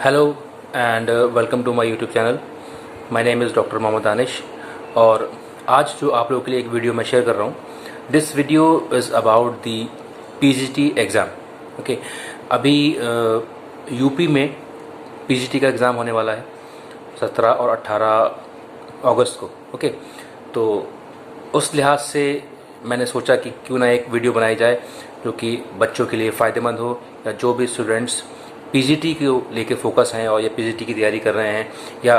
Hello and welcome to my YouTube channel. My name is doctor Mohammad Danish और आज जो आप लोगों के लिए एक वीडियो मैं शेयर कर रहा हूँ, this video is about the PGT exam. Okay, अभी यूपी में पीजीटी का एग्ज़ाम होने वाला है 17 और 18 अगस्त को। ओके, तो उस लिहाज से मैंने सोचा कि क्यों ना एक वीडियो बनाई जाए जो कि बच्चों के लिए फ़ायदेमंद हो, या जो भी स्टूडेंट्स पीजीटी को लेके फोकस हैं और या पीजीटी की तैयारी कर रहे हैं या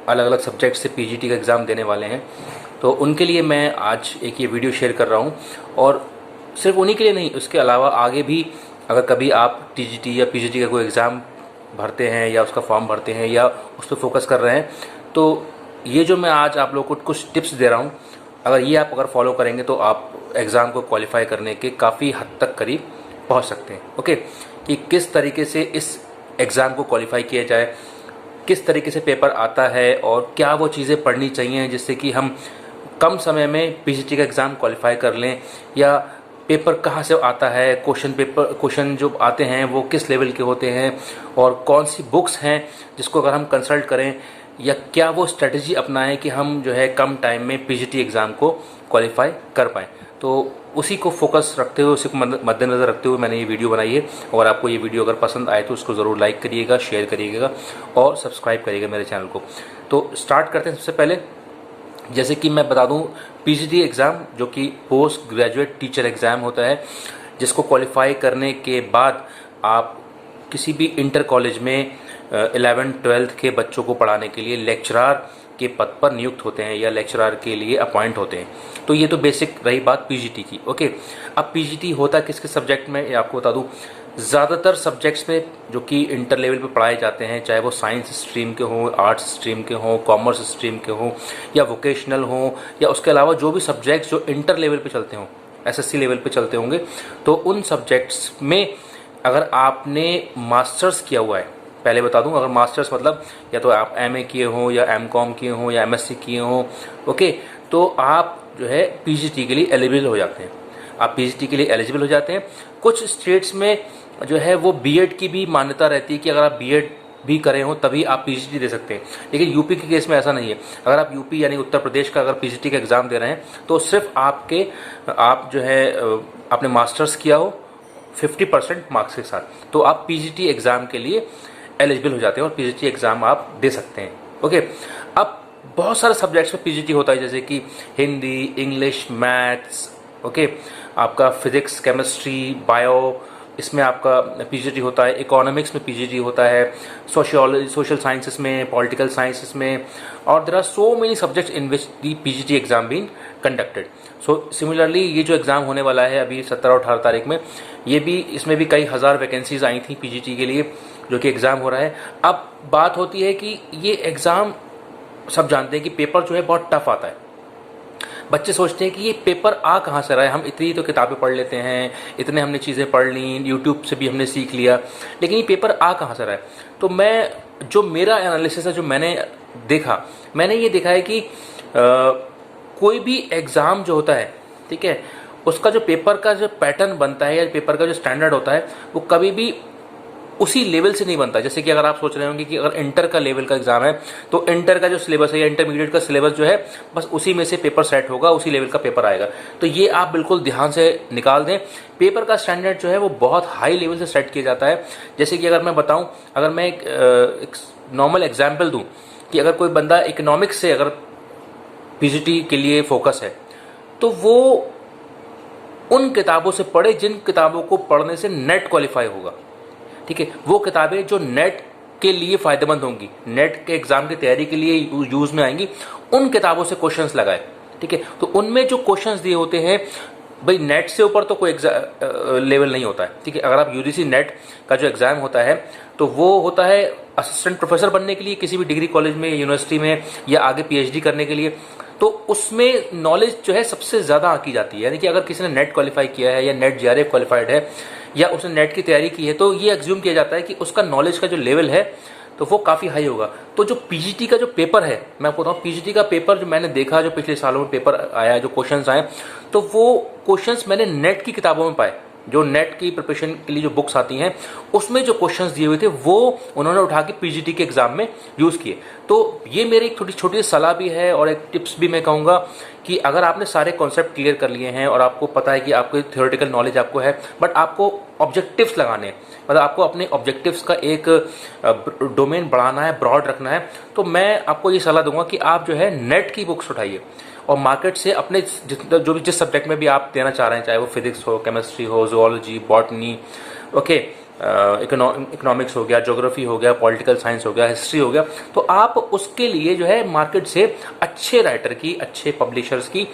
अलग अलग सब्जेक्ट से पीजीटी का एग्ज़ाम देने वाले हैं, तो उनके लिए मैं आज एक ये वीडियो शेयर कर रहा हूँ। और सिर्फ उन्हीं के लिए नहीं, उसके अलावा आगे भी अगर कभी आप टीजीटी या पीजीटी का कोई एग्ज़ाम भरते हैं या उसका फॉर्म भरते हैं या उस पर फोकस कर रहे हैं, तो ये जो मैं आज आप लोगों को कुछ टिप्स दे रहा हूँ, अगर ये आप फॉलो करेंगे तो आप एग्ज़ाम को क्वालिफाई करने के काफ़ी हद तक करीब पहुँच सकते हैं। ओके, कि किस तरीके से इस एग्ज़ाम को क्वालिफाई किया जाए, किस तरीके से पेपर आता है और क्या वो चीज़ें पढ़नी चाहिए जिससे कि हम कम समय में पीजीटी का एग्ज़ाम क्वालिफाई कर लें, या पेपर कहाँ से आता है, क्वेश्चन जो आते हैं वो किस लेवल के होते हैं और कौन सी बुक्स हैं जिसको अगर हम कंसल्ट करें, या क्या वो स्ट्रेटजी अपनाएं कि हम जो है कम टाइम में पीजीटी एग्ज़ाम को क्वालिफाई कर पाएँ। तो उसी को फोकस रखते हुए, उसी को मद्देनज़र रखते हुए मैंने ये वीडियो बनाई है। और आपको ये वीडियो अगर पसंद आए तो उसको ज़रूर लाइक करिएगा, शेयर करिएगा और सब्सक्राइब करिएगा मेरे चैनल को। तो स्टार्ट करते हैं। सबसे पहले जैसे कि मैं बता दूं, पीजीटी एग्ज़ाम जो कि पोस्ट ग्रेजुएट टीचर एग्ज़ाम होता है, जिसको क्वालिफाई करने के बाद आप किसी भी इंटर कॉलेज में 11th-12th के बच्चों को पढ़ाने के लिए लेक्चरार के पद पर नियुक्त होते हैं या लेक्चरार के लिए अपॉइंट होते हैं। तो ये तो बेसिक रही बात पीजीटी की। ओके, अब पीजीटी होता किस किस सब्जेक्ट में, ये आपको बता दूं। ज़्यादातर सब्जेक्ट्स में जो कि इंटर लेवल पे पढ़ाए जाते हैं, चाहे वो साइंस स्ट्रीम के हों, आर्ट्स स्ट्रीम के हों, कॉमर्स स्ट्रीम के हों या वोकेशनल हों, या उसके अलावा जो भी सब्जेक्ट्स जो इंटर लेवल पे चलते हों, एसएससी लेवल पे चलते होंगे, तो उन सब्जेक्ट्स में अगर आपने मास्टर्स किया हुआ है, पहले बता दूं, अगर मास्टर्स मतलब या तो आप एमए किए हों या एमकॉम किए हों या एमएससी किए हों, ओके, तो आप जो है पीजीटी के लिए एलिजिबल हो जाते हैं। आप पीजीटी के लिए एलिजिबल हो जाते हैं। कुछ स्टेट्स में जो है वो बीएड की भी मान्यता रहती है कि अगर आप बीएड भी करे हो तभी आप पीजीटी दे सकते हैं, लेकिन यूपी के केस में ऐसा नहीं है। अगर आप यूपी यानी उत्तर प्रदेश का अगर पीजीटी का एग्ज़ाम दे रहे हैं तो सिर्फ आप जो है आपने मास्टर्स किया हो 50% मार्क्स के साथ, तो आप पीजीटी एग्ज़ाम के लिए एलिजिबल हो जाते हैं और पीजीटी एग्ज़ाम आप दे सकते हैं। ओके, अब बहुत सारे सब्जेक्ट्स में पीजीटी होता है, जैसे कि हिंदी, इंग्लिश, मैथ्स, ओके, आपका फिजिक्स, केमिस्ट्री, बायो, इसमें आपका पीजीटी होता है। इकोनॉमिक्स में पीजीटी होता है, सोशल साइंसेस में, पॉलिटिकल साइंसेस में, और there are so many subjects in which the PGT exam being conducted. So similarly ये जो एग्ज़ाम होने वाला है अभी 17 और 18 तारीख में, इसमें भी कई हज़ार वैकेंसीज आई थी पीजीटी के लिए, जो कि एग्ज़ाम हो रहा है। अब बात होती है कि ये एग्ज़ाम, सब जानते हैं कि पेपर जो है बहुत टफ आता है। बच्चे सोचते हैं कि ये पेपर आ कहाँ से रहा है, हम इतनी तो किताबें पढ़ लेते हैं, इतने हमने चीज़ें पढ़ ली, यूट्यूब से भी हमने सीख लिया, लेकिन ये पेपर आ कहाँ से रहा है। तो जो मेरा एनालिसिस है, जो मैंने देखा, मैंने ये देखा है कि कोई भी एग्ज़ाम जो होता है, ठीक है, उसका जो पेपर का जो पैटर्न बनता है या पेपर का जो स्टैंडर्ड होता है, वो कभी भी उसी लेवल से नहीं बनता। जैसे कि अगर आप सोच रहे होंगे कि अगर इंटर का लेवल का एग्जाम है तो इंटर का जो सिलेबस है या इंटरमीडिएट का सिलेबस जो है, बस उसी में से पेपर सेट होगा, उसी लेवल का पेपर आएगा। तो ये आप बिल्कुल ध्यान से निकाल दें। पेपर का स्टैंडर्ड जो है वो बहुत हाई लेवल से सेट किया जाता है। जैसे कि अगर मैं बताऊं, अगर मैं एक नॉर्मल एग्जाम्पल दूं कि अगर कोई बंदा इकोनॉमिक्स से अगर पीजीटी के लिए फोकस है, तो वो उन किताबों से पढ़े जिन किताबों को पढ़ने से नेट क्वालिफाई होगा। ठीक है, वो किताबें जो नेट के लिए फ़ायदेमंद होंगी, नेट के एग्ज़ाम की तैयारी के लिए यूज़ में आएंगी, उन किताबों से क्वेश्चंस लगाए। ठीक है, तो उनमें जो क्वेश्चंस दिए होते हैं, भाई नेट से ऊपर तो कोई लेवल नहीं होता है। ठीक है, अगर आप यूजीसी नेट का जो एग्ज़ाम होता है तो वो होता है असिस्टेंट प्रोफेसर बनने के लिए किसी भी डिग्री कॉलेज में, यूनिवर्सिटी में, या आगे पीएचडी करने के लिए। तो उसमें नॉलेज जो है सबसे ज़्यादा की जाती है। यानी कि अगर किसी ने नेट क्वालिफाई किया है या नेट जेआरएफ क्वालिफाइड है या उसने नेट की तैयारी की है, तो ये एग्ज्यूम किया जाता है कि उसका नॉलेज का जो लेवल है तो वो काफ़ी हाई होगा। तो जो पीजीटी का जो पेपर है, मैं आपको बताऊँ, पीजीटी का पेपर जो मैंने देखा, जो पिछले सालों में पेपर आया है, जो क्वेश्चंस आए, तो वो क्वेश्चंस मैंने नेट की किताबों में पाए। जो नेट की प्रिपरेशन के लिए जो बुक्स आती हैं उसमें जो क्वेश्चंस दिए हुए थे वो उन्होंने उठा के पीजीटी के एग्जाम में यूज़ किए। तो ये मेरी एक थोड़ी छोटी सलाह भी है और एक टिप्स भी मैं कहूँगा कि अगर आपने सारे कॉन्सेप्ट क्लियर कर लिए हैं और आपको पता है कि आपको थ्योरेटिकल नॉलेज आपको है, बट आपको ऑब्जेक्टिव्स लगाने हैं, मतलब आपको अपने ऑब्जेक्टिव्स का एक डोमेन बढ़ाना है, ब्रॉड रखना है, तो मैं आपको ये सलाह दूंगा कि आप जो है नेट की बुक्स उठाइए और मार्केट से अपने जिस सब्जेक्ट में भी आप देना चाह रहे हैं, चाहे वो फिजिक्स हो, केमिस्ट्री हो, जूलॉजी, बॉटनी, ओके, इकोनॉमिक्स हो गया, ज्योग्राफी हो गया, पॉलिटिकल साइंस हो गया, हिस्ट्री हो गया, तो आप उसके लिए जो है मार्केट से अच्छे राइटर की, अच्छे पब्लिशर्स की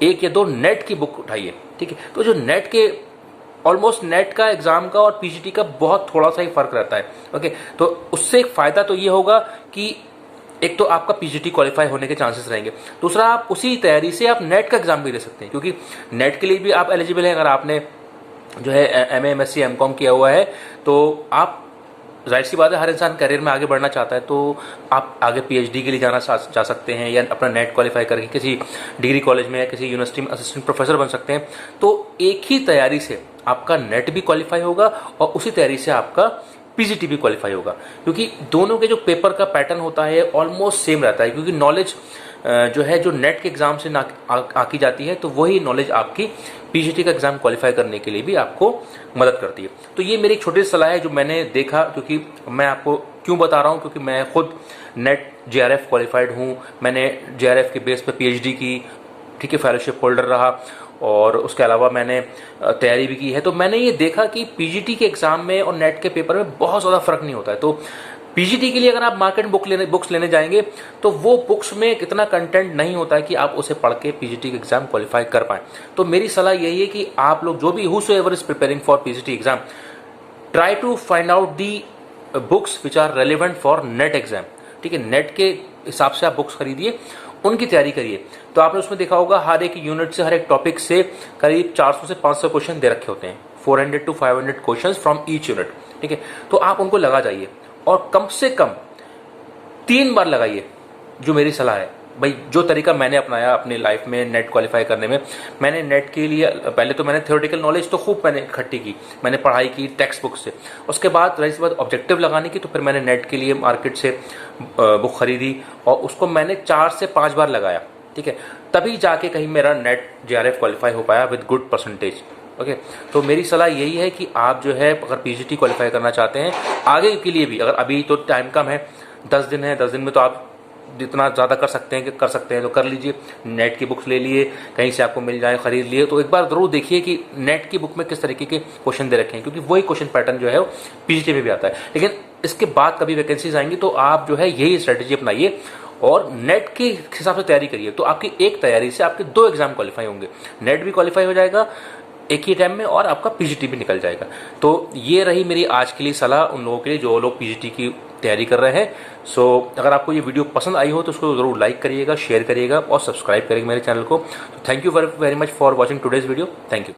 1 या 2 नेट की बुक उठाइए। ठीक है, तो जो नेट के ऑलमोस्ट नेट का एग्जाम का और पीजीटी का बहुत थोड़ा सा ही फर्क रहता है। ओके, तो उससे एक फायदा तो ये होगा कि एक तो आपका पीजीटी क्वालिफाई होने के चांसेस रहेंगे, दूसरा आप उसी तैयारी से आप नेट का एग्जाम भी दे सकते हैं, क्योंकि नेट के लिए भी आप एलिजिबल हैं। अगर आपने जो है एमए, एमएससी, एमकॉम किया हुआ है तो आप, जाहिर सी बात है, हर इंसान करियर में आगे बढ़ना चाहता है, तो आप आगे पीएचडी के लिए जा सकते हैं या अपना नेट क्वालिफाई करके किसी डिग्री कॉलेज में या किसी यूनिवर्सिटी में असिस्टेंट प्रोफेसर बन सकते हैं। तो एक ही तैयारी से आपका नेट भी क्वालिफाई होगा और उसी तैयारी से आपका पीजीटी भी क्वालिफाई होगा, क्योंकि दोनों के जो पेपर का पैटर्न होता है ऑलमोस्ट सेम रहता है, क्योंकि नॉलेज जो है जो नेट के एग्जाम से आकी जाती है, तो वही नॉलेज आपकी पीजीटी का एग्जाम क्वालिफाई करने के लिए भी आपको मदद करती है। तो ये मेरी एक छोटी सी सलाह है जो मैंने देखा, क्योंकि मैं आपको क्यों बता रहा हूँ, क्योंकि मैं खुद नेट जेआरएफ क्वालिफाइड हूँ, मैंने जेआरएफ के बेस पे पीएचडी की, ठीक है, फेलोशिप होल्डर रहा और उसके अलावा मैंने तैयारी भी की है। तो मैंने ये देखा कि पीजीटी के एग्जाम में और नेट के पेपर में बहुत ज़्यादा फर्क नहीं होता है। तो पीजीटी के लिए अगर आप मार्केट बुक्स लेने जाएंगे तो वो बुक्स में इतना कंटेंट नहीं होता है कि आप उसे पढ़ के पीजीटी के एग्जाम क्वालिफाई कर पाएं। तो मेरी सलाह यही है कि आप लोग जो भी whosoever is preparing for PGT exam, try to find out the books which are relevant for NET exam. ठीक है, नेट के हिसाब से आप बुक्स खरीदिए, उनकी तैयारी करिए। तो आपने उसमें देखा होगा हर एक यूनिट से, हर एक टॉपिक से करीब 400 से 500 क्वेश्चन दे रखे होते हैं, 400 to 500 questions from each unit. ठीक है, तो आप उनको लगा जाइए और कम से कम 3 बार लगाइए, जो मेरी सलाह है। भाई जो तरीका मैंने अपनाया अपनी लाइफ में नेट क्वालिफाई करने में, मैंने नेट के लिए पहले तो मैंने थ्योरेटिकल नॉलेज तो खूब मैंने इकट्ठी की, मैंने पढ़ाई की टेक्स्ट बुक से, उसके बाद रही बात ऑब्जेक्टिव लगाने की, तो फिर मैंने नेट के लिए मार्केट से बुक खरीदी और उसको मैंने 4 से 5 बार लगाया। ठीक है, तभी जाके कहीं मेरा नेट जेआरएफ क्वालिफाई हो पाया विद गुड परसेंटेज। ओके, तो मेरी सलाह यही है कि आप जो है अगर पीजीटी क्वालिफाई करना चाहते हैं आगे के लिए भी, अगर अभी तो टाइम कम है, 10 दिन है, 10 दिन में तो आप जितना ज़्यादा कर सकते हैं तो कर लीजिए। नेट की बुक्स ले लिए, कहीं से आपको मिल जाए, खरीद लिए, तो एक बार ज़रूर देखिए कि नेट की बुक में किस तरीके के क्वेश्चन दे रखे हैं, क्योंकि वही क्वेश्चन पैटर्न जो है वो पीजीटी में भी आता है। लेकिन इसके बाद कभी वैकेंसीज आएंगी तो आप जो है यही स्ट्रेटेजी अपनाइए और नेट के हिसाब से तैयारी करिए। तो आपकी एक तैयारी से आपके 2 एग्जाम क्वालिफाई होंगे, नेट भी क्वालिफाई हो जाएगा एक ही टाइम में और आपका पीजीटी भी निकल जाएगा। तो ये रही मेरी आज के लिए सलाह उन लोगों के लिए जो लोग पीजीटी की तैयारी कर रहे हैं। सो अगर आपको ये वीडियो पसंद आई हो तो उसको ज़रूर लाइक करिएगा, शेयर करिएगा और सब्सक्राइब करिएगा मेरे चैनल को। तो thank you very much for watching today's video. Thank you.